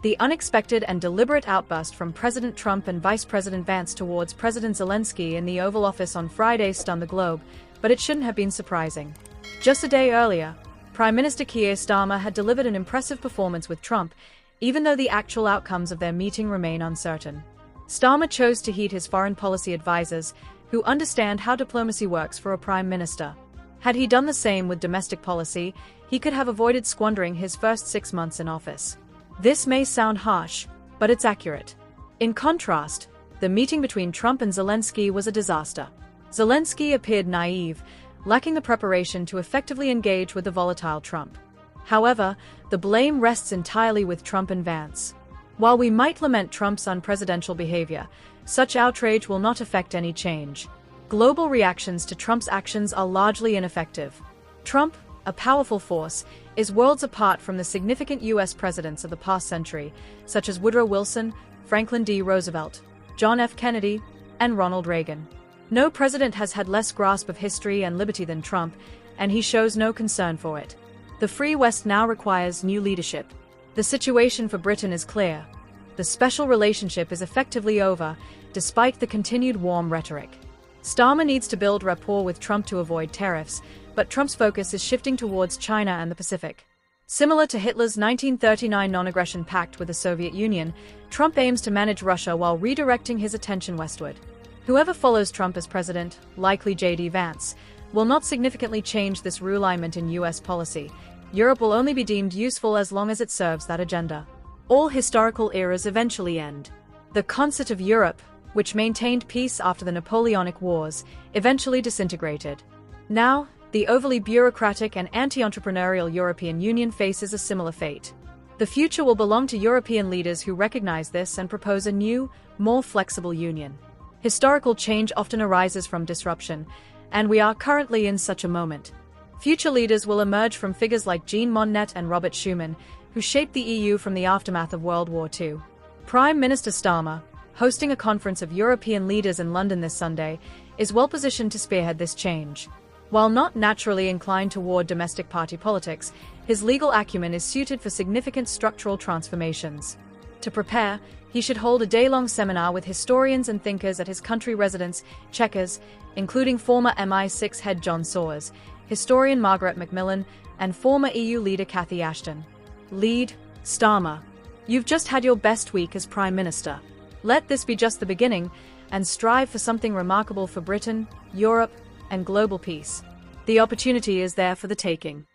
The unexpected and deliberate outburst from President Trump and Vice President Vance towards President Zelenskyy in the Oval Office on Friday stunned the globe, but it shouldn't have been surprising. Just a day earlier, Prime Minister Keir Starmer had delivered an impressive performance with Trump, even though the actual outcomes of their meeting remain uncertain. Starmer chose to heed his foreign policy advisors, who understand how diplomacy works for a prime minister. Had he done the same with domestic policy, he could have avoided squandering his first 6 months in office. This may sound harsh, but it's accurate. In contrast, the meeting between Trump and Zelenskyy was a disaster. Zelenskyy appeared naive, lacking the preparation to effectively engage with the volatile Trump. However, the blame rests entirely with Trump and Vance. While we might lament Trump's unpresidential behavior, such outrage will not affect any change. Global reactions to Trump's actions are largely ineffective. Trump, a powerful force, is worlds apart from the significant U.S. presidents of the past century, such as Woodrow Wilson, Franklin D. Roosevelt, John F. Kennedy, and Ronald Reagan. No president has had less grasp of history and liberty than Trump, and he shows no concern for it. The Free West now requires new leadership. The situation for Britain is clear. The special relationship is effectively over, despite the continued warm rhetoric. Starmer needs to build rapport with Trump to avoid tariffs, but Trump's focus is shifting towards China and the Pacific. Similar to Hitler's 1939 non-aggression pact with the Soviet Union, Trump aims to manage Russia while redirecting his attention westward. Whoever follows Trump as president, likely J.D. Vance, will not significantly change this realignment in U.S. policy. Europe will only be deemed useful as long as it serves that agenda. All historical eras eventually end. The concert of Europe, which maintained peace after the Napoleonic Wars, eventually disintegrated. Now, the overly bureaucratic and anti-entrepreneurial European Union faces a similar fate. The future will belong to European leaders who recognize this and propose a new, more flexible union. Historical change often arises from disruption, and we are currently in such a moment. Future leaders will emerge from figures like Jean Monnet and Robert Schuman, who shaped the EU from the aftermath of World War II. Prime Minister Starmer, hosting a conference of European leaders in London this Sunday, is well positioned to spearhead this change. While not naturally inclined toward domestic party politics, his legal acumen is suited for significant structural transformations. To prepare, he should hold a day-long seminar with historians and thinkers at his country residence, Chequers, including former MI6 head John Sawers, historian Margaret Macmillan, and former EU leader Cathy Ashton. Lead, Starmer. You've just had your best week as Prime Minister. Let this be just the beginning, and strive for something remarkable for Britain, Europe, and global peace. The opportunity is there for the taking.